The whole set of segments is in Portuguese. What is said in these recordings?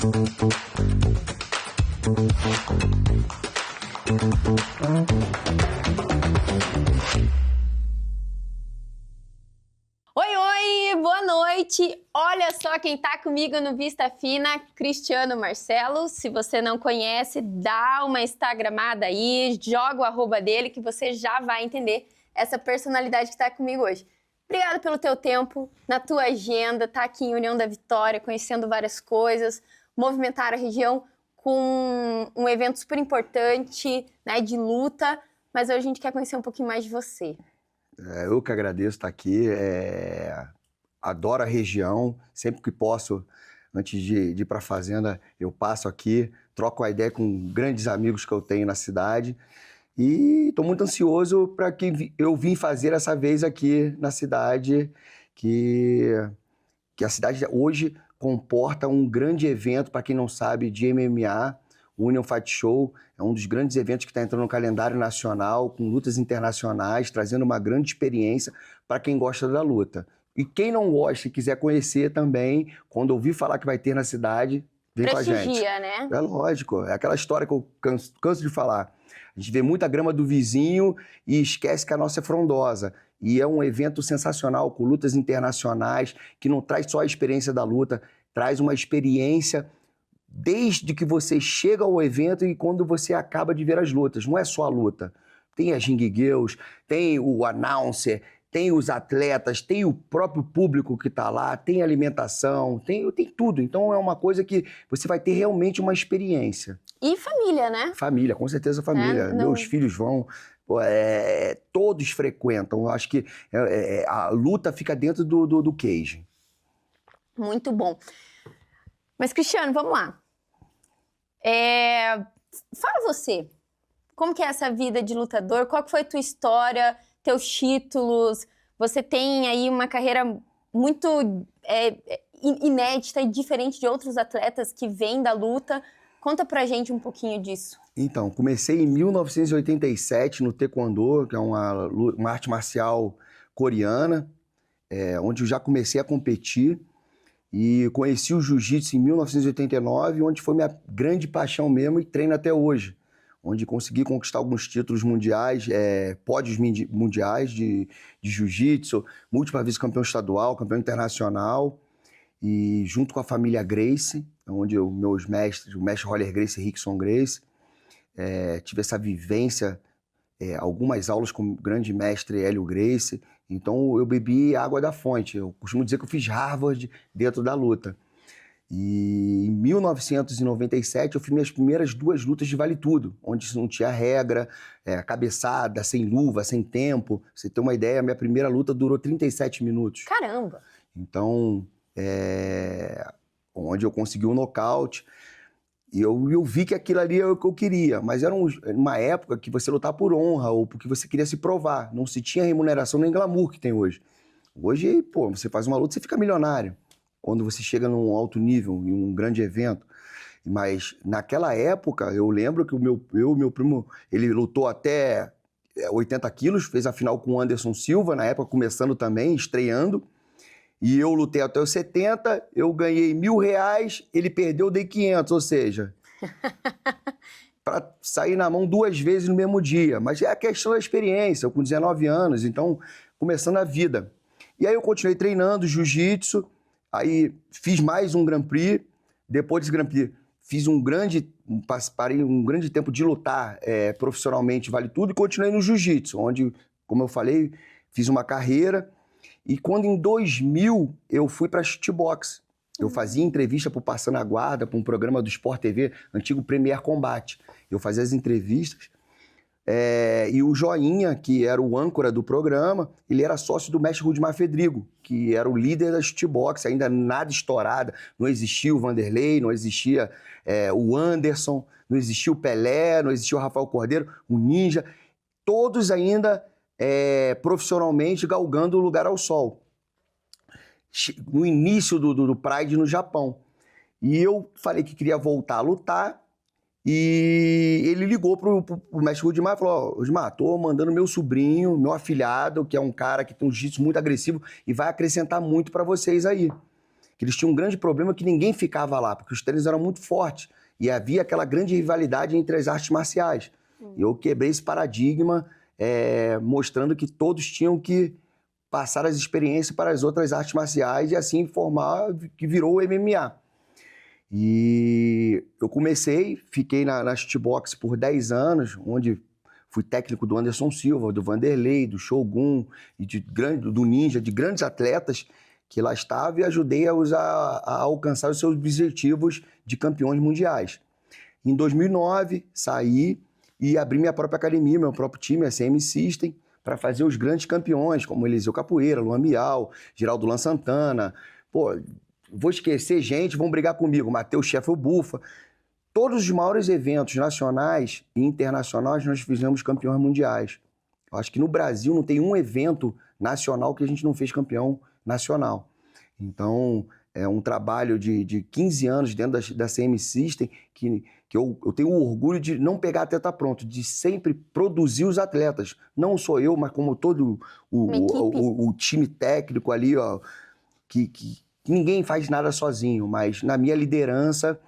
Oi, oi, boa noite. Olha só quem tá comigo no Vista Fina, Cristiano Marcelo. Se você não conhece, dá uma instagramada aí, joga o arroba dele que você já vai entender essa personalidade que tá comigo hoje. Obrigada pelo teu tempo, na tua agenda, tá aqui em União da Vitória, conhecendo várias coisas, movimentar a região com um evento super importante, né, de luta, mas hoje a gente quer conhecer um pouquinho mais de você. Eu que agradeço estar aqui, adoro a região, sempre que posso, antes de ir para a fazenda, eu passo aqui, troco uma ideia com grandes amigos que eu tenho na cidade e estou muito ansioso para que eu vim fazer essa vez aqui na cidade, que a cidade hoje comporta um grande evento, para quem não sabe, de MMA, o Union Fight Show. É um dos grandes eventos que está entrando no calendário nacional, com lutas internacionais, trazendo uma grande experiência para quem gosta da luta. E quem não gosta e quiser conhecer também, quando ouvir falar que vai ter na cidade, vem com a gente. Prestigia, né? É lógico, é aquela história que eu canso de falar. A gente vê muita grama do vizinho e esquece que a nossa é frondosa. E é um evento sensacional, com lutas internacionais, que não traz só a experiência da luta, traz uma experiência desde que você chega ao evento e quando você acaba de ver as lutas. Não é só a luta. Tem as ring girls, tem o announcer, tem os atletas, tem o próprio público que está lá, tem alimentação, tem tudo. Então é uma coisa que você vai ter realmente uma experiência. E família, né? Família, com certeza família. Meus filhos vão, todos frequentam. Eu acho que a luta fica dentro do cage. Muito bom. Mas, Cristiano, vamos lá. Fala você, como que é essa vida de lutador? Qual que foi a tua história, teus títulos? Você tem aí uma carreira muito inédita e diferente de outros atletas que vêm da luta. Conta pra gente um pouquinho disso. Então, comecei em 1987 no Taekwondo, que é uma arte marcial coreana, onde eu já comecei a competir. E conheci o jiu-jitsu em 1989, onde foi minha grande paixão mesmo e treino até hoje. Onde consegui conquistar alguns títulos mundiais, pódios mundiais de jiu-jitsu, múltiplas vezes campeão estadual, campeão internacional. E junto com a família Gracie, onde meus mestres, o mestre Roller Gracie e Rickson Gracie, tive essa vivência, algumas aulas com o grande mestre Hélio Gracie. Então eu bebi água da fonte. Eu costumo dizer que eu fiz Harvard dentro da luta. E em 1997 eu fiz minhas primeiras 2 lutas de vale tudo, onde não tinha regra, cabeçada, sem luva, sem tempo. Pra você ter uma ideia, a minha primeira luta durou 37 minutos. Caramba! Então, onde eu consegui um nocaute. E eu vi que aquilo ali era o que eu queria, mas era uma época que você lutava por honra ou porque você queria se provar. Não se tinha remuneração nem glamour que tem hoje. Hoje, você faz uma luta e você fica milionário. Quando você chega num alto nível, em um grande evento. Mas naquela época, eu lembro que o meu primo, ele lutou até 80 quilos, fez a final com o Anderson Silva, na época começando também, estreando. E eu lutei até os 70, eu ganhei R$1.000, ele perdeu, eu dei 500, ou seja, para sair na mão 2 vezes no mesmo dia. Mas é a questão da experiência, eu com 19 anos, então começando a vida. E aí eu continuei treinando jiu-jitsu, aí fiz mais um Grand Prix, depois desse Grand Prix parei um grande tempo de lutar profissionalmente, vale tudo, e continuei no jiu-jitsu, onde, como eu falei, fiz uma carreira. E quando em 2000 eu fui para shootbox, eu fazia entrevista para o Passando a Guarda, para um programa do Sport TV, antigo Premier Combate. Eu fazia as entrevistas e o Joinha, que era o âncora do programa, ele era sócio do mestre Rudimar Fedrigo, que era o líder da shootbox, ainda nada estourada. Não existia o Vanderlei, não existia o Anderson, não existia o Pelé, não existia o Rafael Cordeiro, o Ninja. Todos ainda profissionalmente galgando o lugar ao sol. No início do Pride no Japão. E eu falei que queria voltar a lutar e ele ligou pro mestre Rudimar e falou: Rudimar, tô mandando meu sobrinho, meu afilhado, que é um cara que tem um jiu-jitsu muito agressivo e vai acrescentar muito para vocês aí. que eles tinham um grande problema que ninguém ficava lá, porque os treinos eram muito fortes e havia aquela grande rivalidade entre as artes marciais. Eu quebrei esse paradigma, mostrando que todos tinham que passar as experiências para as outras artes marciais e assim formar que virou o MMA. E eu fiquei na shootbox por 10 anos, onde fui técnico do Anderson Silva, do Vanderlei, do Shogun, e do Ninja, de grandes atletas que lá estavam, e ajudei a alcançar os seus objetivos de campeões mundiais. Em 2009, saí e abri minha própria academia, meu próprio time, a CM System, para fazer os grandes campeões, como Eliseu Capoeira, Luan Miau, Geraldo Lan Santana. Pô, vou esquecer gente, vão brigar comigo, Matheus Scheffel Bufa. Todos os maiores eventos nacionais e internacionais nós fizemos campeões mundiais. Eu acho que no Brasil não tem um evento nacional que a gente não fez campeão nacional. Então, é um trabalho de 15 anos dentro da CM System que eu tenho o orgulho de não pegar atleta pronto, de sempre produzir os atletas. Não sou eu, mas como todo o time técnico ali, ó, que ninguém faz nada sozinho, mas na minha liderança,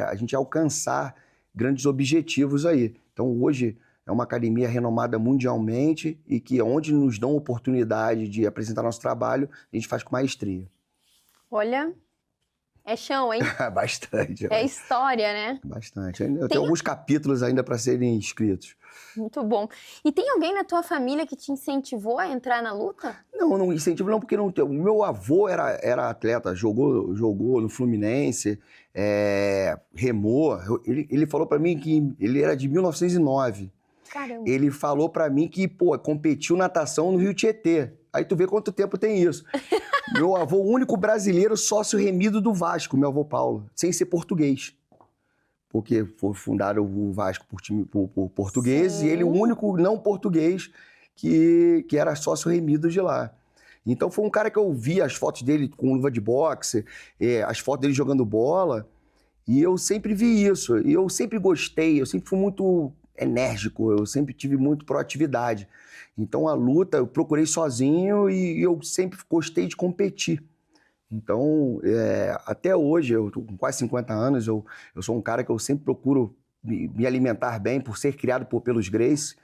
a gente alcançar grandes objetivos aí. Então, hoje é uma academia renomada mundialmente e que onde nos dão oportunidade de apresentar nosso trabalho, a gente faz com maestria. Olha, é chão, hein? Bastante. É história, né? Bastante. Eu tenho alguns capítulos ainda para serem escritos. Muito bom. E tem alguém na tua família que te incentivou a entrar na luta? Não incentivo não, porque o meu avô era atleta, jogou no Fluminense, remou. Ele falou para mim que ele era de 1909. Caramba. Ele falou para mim que, competiu natação no Rio Tietê. Aí tu vê quanto tempo tem isso. Meu avô, o único brasileiro sócio remido do Vasco, meu avô Paulo, sem ser português. Porque foi fundado o Vasco por portugueses. Sim. E ele o único não português que era sócio remido de lá. Então foi um cara que eu vi as fotos dele com luva de boxe, as fotos dele jogando bola, e eu sempre vi isso. E eu sempre gostei, eu sempre fui muito enérgico, eu sempre tive muito proatividade. Então a luta eu procurei sozinho e eu sempre gostei de competir. Então, até hoje, eu tô com quase 50 anos, eu sou um cara que eu sempre procuro me alimentar bem por ser criado pelos Gracie.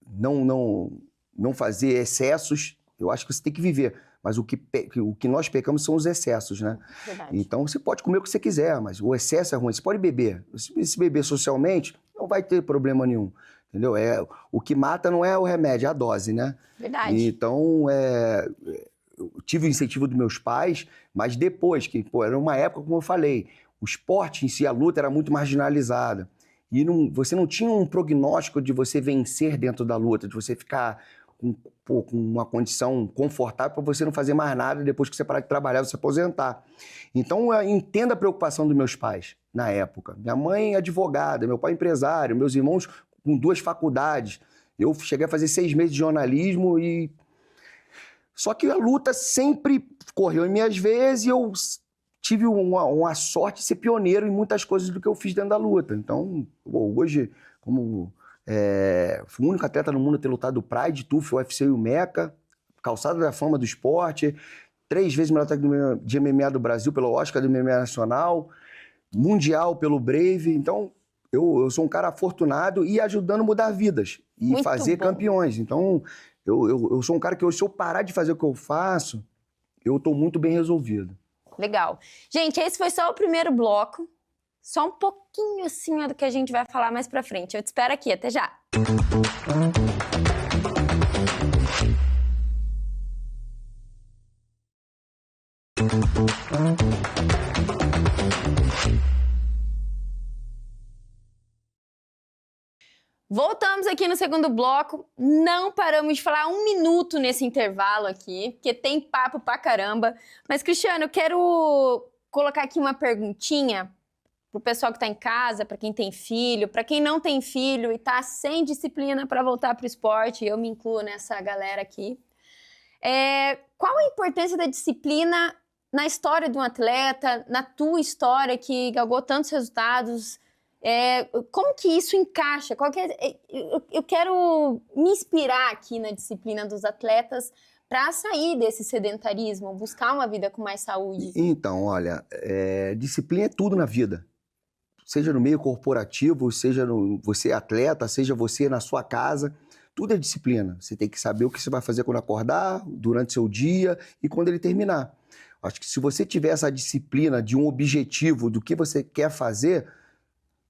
Não fazer excessos, eu acho que você tem que viver. Mas o que nós pecamos são os excessos, né? Verdade. Então, você pode comer o que você quiser, mas o excesso é ruim. Você pode beber. Se beber socialmente, não vai ter problema nenhum. Entendeu? O que mata não é o remédio, é a dose, né? Verdade. Então, eu tive o incentivo dos meus pais, mas depois, era uma época, como eu falei, o esporte em si, a luta era muito marginalizada. E você não tinha um prognóstico de você vencer dentro da luta, de você ficar com uma condição confortável para você não fazer mais nada depois que você parar de trabalhar, você aposentar. Então, eu entendo a preocupação dos meus pais na época. Minha mãe é advogada, meu pai é empresário, meus irmãos com 2 faculdades. Eu cheguei a fazer 6 meses de jornalismo e... Só que a luta sempre correu em minhas veias e eu tive uma sorte de ser pioneiro em muitas coisas do que eu fiz dentro da luta. Então, hoje, como fui o único atleta no mundo a ter lutado o Pride, TUF, UFC e o Meca, calçada da fama do esporte, 3 vezes melhor técnico de MMA do Brasil pelo Oscar do MMA Nacional, mundial pelo Brave. Então, eu sou um cara afortunado e ajudando a mudar vidas e muito fazer bom. Campeões. Então... Eu sou um cara que, se eu parar de fazer o que eu faço, eu tô muito bem resolvido. Legal. Gente, esse foi só o primeiro bloco. Só um pouquinho assim do que a gente vai falar mais pra frente. Eu te espero aqui. Até já. Voltamos aqui no segundo bloco, não paramos de falar 1 minuto nesse intervalo aqui, porque tem papo pra caramba. Mas, Cristiano, eu quero colocar aqui uma perguntinha pro pessoal que tá em casa, pra quem tem filho, pra quem não tem filho e tá sem disciplina pra voltar pro esporte, eu me incluo nessa galera aqui. Qual a importância da disciplina na história de um atleta, na tua história que galgou tantos resultados? Como que isso encaixa? Eu quero me inspirar aqui na disciplina dos atletas para sair desse sedentarismo, buscar uma vida com mais saúde? Então, olha, disciplina é tudo na vida. Seja no meio corporativo, seja você é atleta, seja você na sua casa, tudo é disciplina. Você tem que saber o que você vai fazer quando acordar, durante seu dia e quando ele terminar. Acho que se você tiver essa disciplina de um objetivo, do que você quer fazer,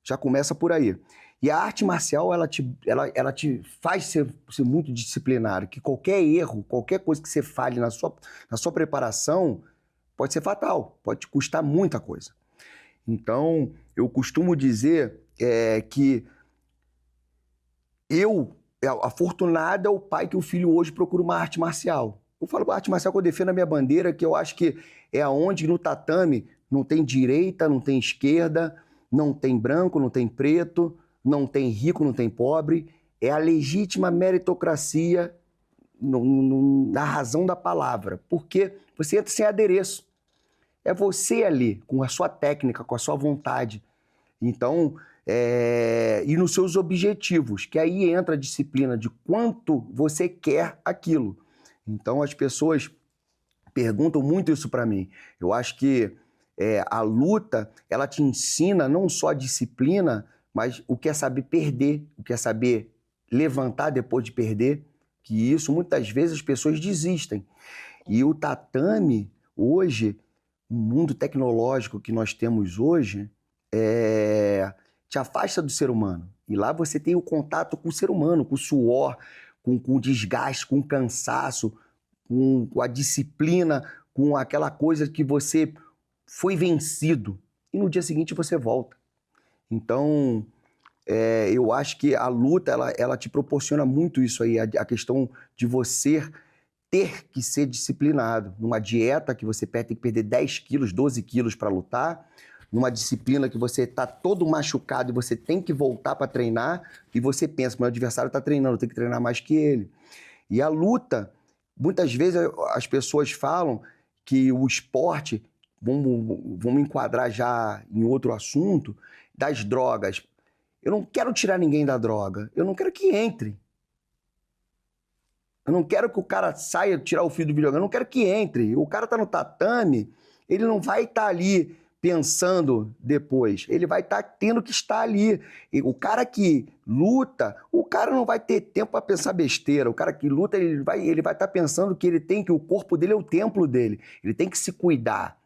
já começa por aí. E a arte marcial, ela te faz ser muito disciplinário, que qualquer erro, qualquer coisa que você falhe na sua preparação, pode ser fatal, pode te custar muita coisa. Então, eu costumo dizer que afortunado é o pai que o filho hoje procura uma arte marcial. Eu falo arte marcial que eu defendo a minha bandeira, que eu acho que é aonde no tatame não tem direita, não tem esquerda, não tem branco, não tem preto, não tem rico, não tem pobre. É a legítima meritocracia na razão da palavra. Porque você entra sem adereço. É você ali, com a sua técnica, com a sua vontade. Então, e nos seus objetivos, que aí entra a disciplina de quanto você quer aquilo. Então, as pessoas perguntam muito isso para mim. Eu acho que a luta, ela te ensina não só a disciplina, mas o que é saber perder, o que é saber levantar depois de perder, que isso muitas vezes as pessoas desistem. E o tatame, hoje, o mundo tecnológico que nós temos hoje, te afasta do ser humano. E lá você tem o contato com o ser humano, com o suor, com o desgaste, com o cansaço, com a disciplina, com aquela coisa que você foi vencido. E no dia seguinte você volta. Então, eu acho que a luta, ela te proporciona muito isso aí, a questão de você ter que ser disciplinado. Numa dieta que você tem que perder 10 quilos, 12 quilos para lutar, numa disciplina que você está todo machucado e você tem que voltar para treinar, e você pensa, meu adversário está treinando, eu tenho que treinar mais que ele. E a luta, muitas vezes as pessoas falam que o esporte, vamos enquadrar já em outro assunto, das drogas. Eu não quero tirar ninguém da droga, eu não quero que entre. Eu não quero que o cara saia, tirar o fio do videogame, eu não quero que entre. O cara tá no tatame, ele não vai estar ali pensando depois, ele vai estar tendo que estar ali. E o cara que luta, o cara não vai ter tempo para pensar besteira. O cara que luta, ele vai estar pensando que que o corpo dele é o templo dele. Ele tem que se cuidar,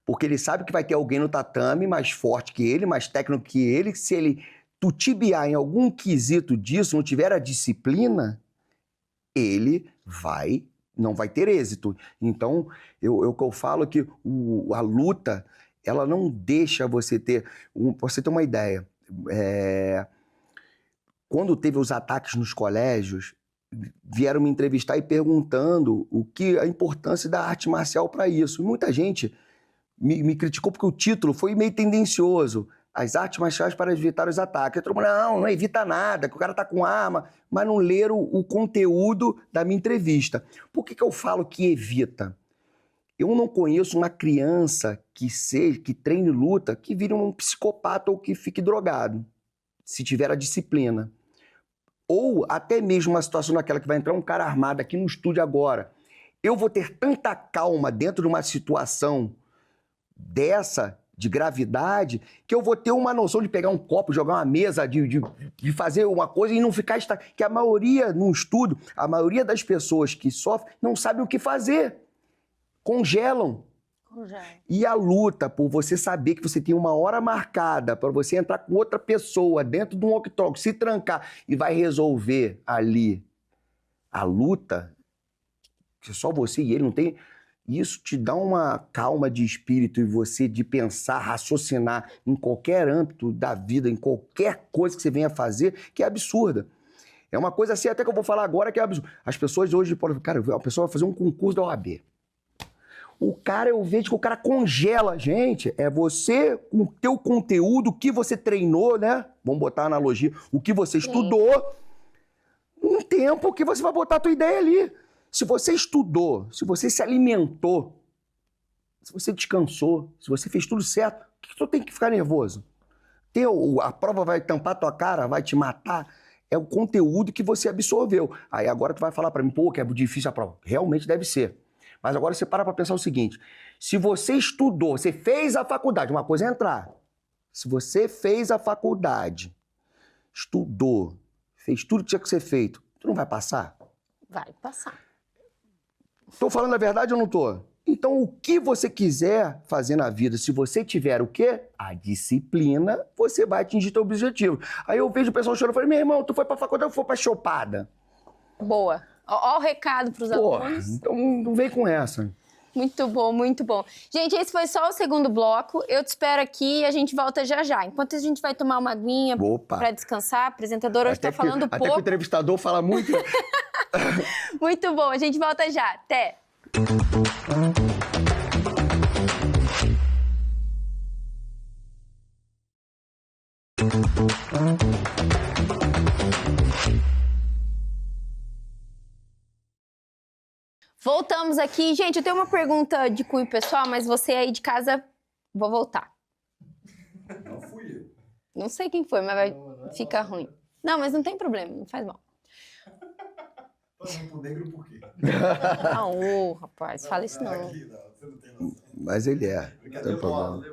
porque ele sabe que vai ter alguém no tatame mais forte que ele, mais técnico que ele. Se ele tutibiar em algum quesito disso, não tiver a disciplina, ele não vai ter êxito. Então, eu falo que a luta, ela não deixa você ter... Pra você ter uma ideia, quando teve os ataques nos colégios, vieram me entrevistar e perguntando a importância da arte marcial para isso. E muita gente me criticou porque o título foi meio tendencioso. As artes marciais para evitar os ataques. Eu falei, não evita nada, que o cara tá com arma, mas não leram o conteúdo da minha entrevista. Por que eu falo que evita? Eu não conheço uma criança que treine luta, que vire um psicopata ou que fique drogado, se tiver a disciplina. Ou até mesmo uma situação daquela que vai entrar um cara armado aqui no estúdio agora. Eu vou ter tanta calma dentro de uma situação dessa, de gravidade, que eu vou ter uma noção de pegar um copo, jogar uma mesa, de fazer uma coisa e não ficar... Que a maioria, num estudo, a maioria das pessoas que sofrem não sabe o que fazer. Congelam. E a luta, por você saber que você tem uma hora marcada para você entrar com outra pessoa dentro de um octógono, se trancar e vai resolver ali a luta, que só você e ele não tem... Isso te dá uma calma de espírito e você de pensar, raciocinar em qualquer âmbito da vida, em qualquer coisa que você venha fazer, que é absurda. É uma coisa assim, até que eu vou falar agora, que é absurda. As pessoas hoje podem... Cara, a pessoa vai fazer um concurso da OAB. O cara, eu vejo que o cara congela. Gente, é você, com o teu conteúdo, o que você treinou, né? Vamos botar a analogia. O que você estudou, um tempo que você vai botar a tua ideia ali. Se você estudou, se você se alimentou, se você descansou, se você fez tudo certo, o que tu tem que ficar nervoso? A prova vai tampar tua cara, vai te matar. é o conteúdo que você absorveu. Aí agora tu vai falar para mim, pô, que é difícil a prova. Realmente deve ser. Mas agora você para pensar o seguinte, se você estudou, você fez a faculdade, uma coisa é entrar. Se você fez a faculdade, estudou, fez tudo que tinha que ser feito, tu não vai passar? Vai passar. Tô falando a verdade ou não tô? Então, o que você quiser fazer na vida, se você tiver o quê? A disciplina, você vai atingir teu objetivo. Aí eu vejo o pessoal chorando, eu falei, meu irmão, tu foi pra faculdade ou foi pra chopada? Boa. Ó o recado pros alunos. Então não vem com essa. Muito bom, muito bom. Gente, esse foi só o segundo bloco. Eu te espero aqui e a gente volta já já. Enquanto a gente vai tomar uma aguinha pra descansar, a apresentadora hoje tá falando pouco. Até que o entrevistador fala muito. Muito bom, a gente volta já. Até! Voltamos aqui. Gente, eu tenho uma pergunta de cunho pessoal, mas você aí de casa, vou voltar. Não fui eu. Não sei quem foi, mas vai ficar ruim. Não, mas não tem problema, não faz mal. Falando pro negro por quê? Não, rapaz, fala isso não. Aqui, não, você não tem noção. Mas ele é. Não tem problema.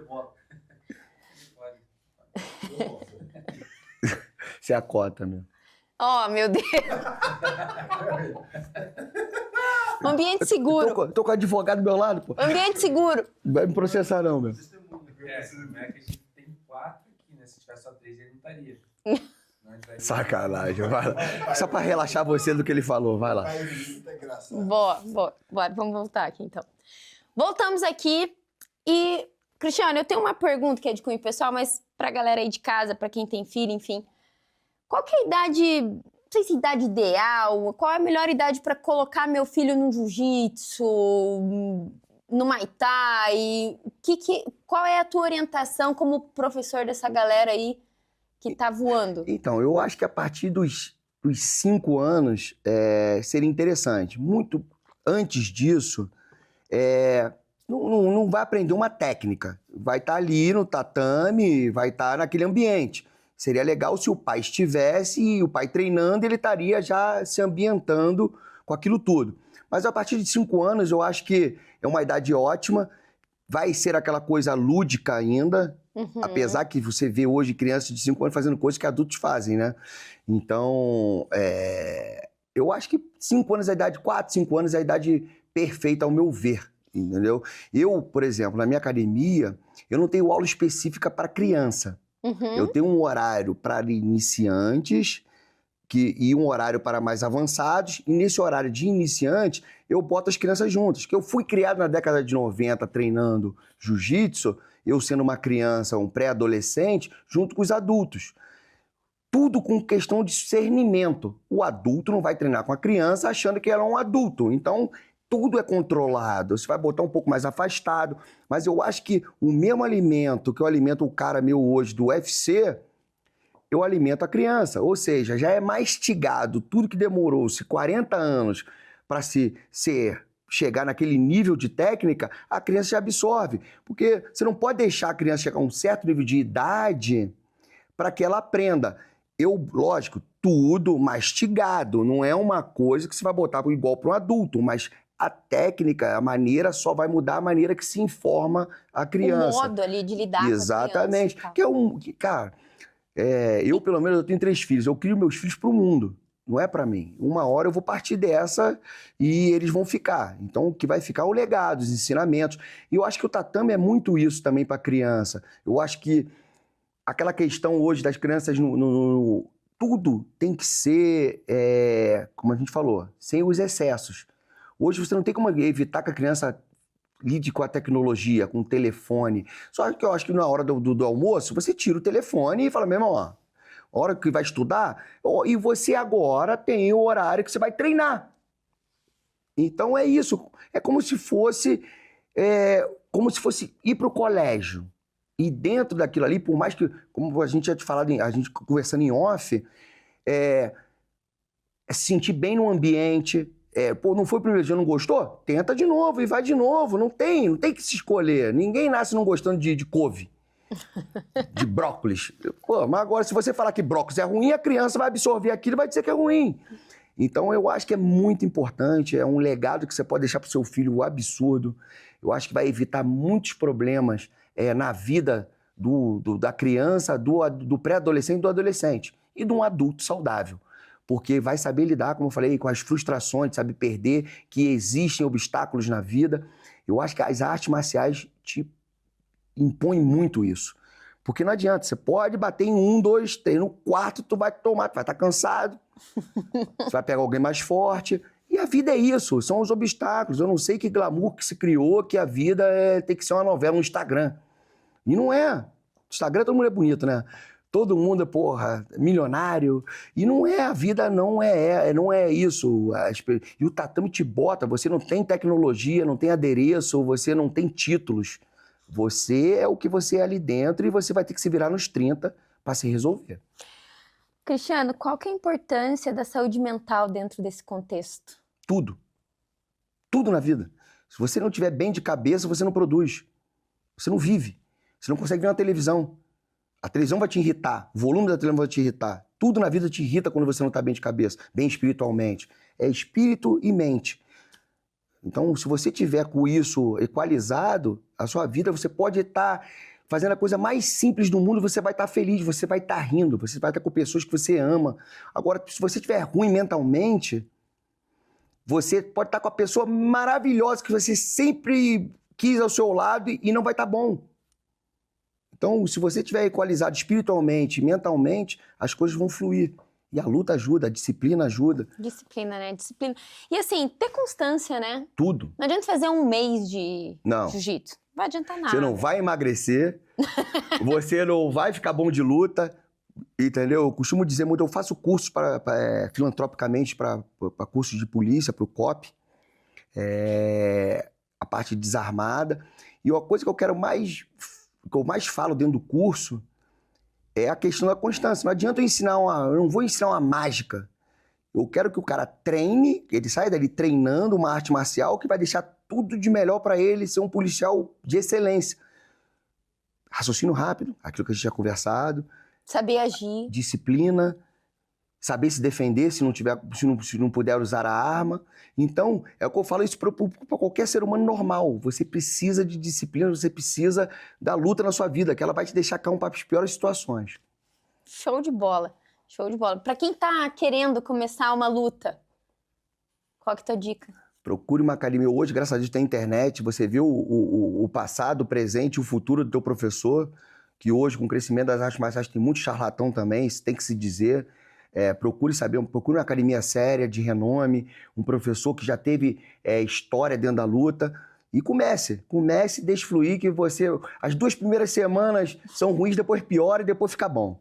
Você é a cota, meu. Oh, meu Deus. Um ambiente seguro. Tô com o advogado do meu lado, pô. Ambiente seguro. Vai me processar não, meu. É que a gente tem 4 aqui, né? Se tivesse só 3, ele não estaria. Sacanagem, vai lá. Só pra relaxar você do que ele falou, vai lá. Boa. Bora, vamos voltar aqui então. Voltamos aqui e, Cristiano, eu tenho uma pergunta que é de cunho pessoal, mas pra galera aí de casa, pra quem tem filho, enfim. Qual que é a idade, não sei se idade ideal, qual é a melhor idade pra colocar meu filho no jiu-jitsu, no Muay Thai? Qual é a tua orientação como professor dessa galera aí que tá voando? Então, eu acho que a partir dos 5 anos seria interessante. Muito antes disso, não vai aprender uma técnica. Vai estar ali no tatame, vai estar naquele ambiente. Seria legal se o pai estivesse e o pai treinando, ele estaria já se ambientando com aquilo tudo. Mas a partir de 5 anos, eu acho que é uma idade ótima. Vai ser aquela coisa lúdica ainda, apesar que você vê hoje crianças de 5 anos fazendo coisas que adultos fazem, né? Então, eu acho que 5 anos é a idade, 4, 5 anos é a idade perfeita ao meu ver, entendeu? Eu, por exemplo, na minha academia, eu não tenho aula específica para criança. Eu tenho um horário para iniciantes e um horário para mais avançados. E nesse horário de iniciante, eu boto as crianças juntas. Que eu fui criado na década de 90 treinando jiu-jitsu, eu sendo uma criança, um pré-adolescente, junto com os adultos. Tudo com questão de discernimento. O adulto não vai treinar com a criança achando que ela é um adulto. Então, tudo é controlado. Você vai botar um pouco mais afastado. Mas eu acho que o mesmo alimento que eu alimento o cara meu hoje do UFC, eu alimento a criança. Ou seja, já é mastigado tudo que demorou-se 40 anos para chegar naquele nível de técnica, a criança já absorve. Porque você não pode deixar a criança chegar a um certo nível de idade para que ela aprenda. Lógico, tudo mastigado. Não é uma coisa que você vai botar igual para um adulto, mas a técnica, a maneira só vai mudar a maneira que se informa a criança. O modo ali de lidar Exatamente. com a criança. Cara, eu pelo menos eu tenho 3 filhos. Eu crio meus filhos para o mundo. Não é para mim. Uma hora eu vou partir dessa e eles vão ficar. Então, o que vai ficar é o legado, os ensinamentos. E eu acho que o tatame é muito isso também para a criança. Eu acho que aquela questão hoje das crianças, tudo tem que ser, como a gente falou, sem os excessos. Hoje você não tem como evitar que a criança lide com a tecnologia, com o telefone. Só que eu acho que na hora do almoço, você tira o telefone e fala, meu irmão, ó, a hora que vai estudar, e você agora tem o horário que você vai treinar. Então é isso. É como se fosse ir para o colégio. E dentro daquilo ali, por mais que, como a gente já te falado, a gente conversando em off, se sentir bem no ambiente. Não foi o primeiro dia, não gostou? Tenta de novo e vai de novo. Não tem que se escolher. Ninguém nasce não gostando de couve. de brócolis. Pô, mas agora, se você falar que brócolis é ruim, a criança vai absorver aquilo e vai dizer que é ruim. Então, eu acho que é muito importante, é um legado que você pode deixar para o seu filho absurdo. Eu acho que vai evitar muitos problemas na vida da criança, do pré-adolescente e do adolescente. E de um adulto saudável. Porque vai saber lidar, como eu falei, com as frustrações, sabe perder, que existem obstáculos na vida. Eu acho que as artes marciais te impõem muito isso. Porque não adianta, você pode bater em 1, 2, 3, no quarto tu vai tomar, tu vai estar cansado, você vai pegar alguém mais forte. E a vida é isso, são os obstáculos. Eu não sei que glamour que se criou, que a vida tem que ser uma novela no Instagram. E não é. No Instagram todo mundo é bonito, né? Todo mundo é, porra, milionário. E não é, a vida não é isso. E o tatame te bota, você não tem tecnologia, não tem adereço, você não tem títulos. Você é o que você é ali dentro e você vai ter que se virar nos 30 para se resolver. Cristiano, qual que é a importância da saúde mental dentro desse contexto? Tudo. Tudo na vida. Se você não estiver bem de cabeça, você não produz. Você não vive. Você não consegue ver uma televisão. A televisão vai te irritar. O volume da televisão vai te irritar. Tudo na vida te irrita quando você não está bem de cabeça, bem espiritualmente. É espírito e mente. Então, se você tiver com isso equalizado, a sua vida, você pode estar fazendo a coisa mais simples do mundo, você vai estar feliz, você vai estar rindo, você vai estar com pessoas que você ama. Agora, se você estiver ruim mentalmente, você pode estar com a pessoa maravilhosa que você sempre quis ao seu lado e não vai estar bom. Então, se você estiver equalizado espiritualmente, mentalmente, as coisas vão fluir. E a luta ajuda, a disciplina ajuda. Disciplina, né? Disciplina. E assim, ter constância, né? Tudo. Não adianta fazer um mês de jiu-jitsu. Não vai adiantar nada. Você não vai emagrecer, você não vai ficar bom de luta, entendeu? Eu costumo dizer muito, eu faço cursos filantropicamente para cursos de polícia, para o COP, a parte desarmada. E uma coisa que eu mais falo dentro do curso é a questão da constância. Não adianta eu não vou ensinar uma mágica. Eu quero que o cara treine, ele saia dali treinando uma arte marcial que vai deixar tudo de melhor para ele ser um policial de excelência. Raciocínio rápido, aquilo que a gente tinha conversado. Saber agir. Disciplina, saber se defender se não puder usar a arma. Então, é o que eu falo isso para qualquer ser humano normal. Você precisa de disciplina, você precisa da luta na sua vida, que ela vai te deixar cair para as piores situações. Show de bola. Show de bola. Para quem tá querendo começar uma luta, qual que é a tua dica? Procure uma academia. Hoje, graças a Deus, tem internet. Você vê o passado, o presente e o futuro do teu professor, que hoje, com o crescimento das artes marciais, tem muito charlatão também, isso tem que se dizer. Procure uma academia séria, de renome, um professor que já teve história dentro da luta. E comece, deixe fluir, que as 2 primeiras semanas são ruins, depois piora e depois fica bom.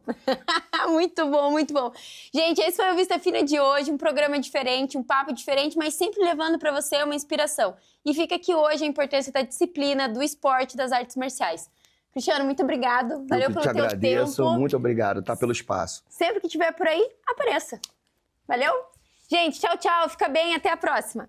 Muito bom, muito bom. Gente, esse foi o Vista Fina de hoje, um programa diferente, um papo diferente, mas sempre levando para você uma inspiração. E fica aqui hoje a importância da disciplina, do esporte, das artes marciais. Cristiano, muito obrigado. Valeu pelo teu tempo. Eu te agradeço, muito obrigado, pelo espaço. Sempre que estiver por aí, apareça. Valeu? Gente, tchau, tchau. Fica bem, até a próxima.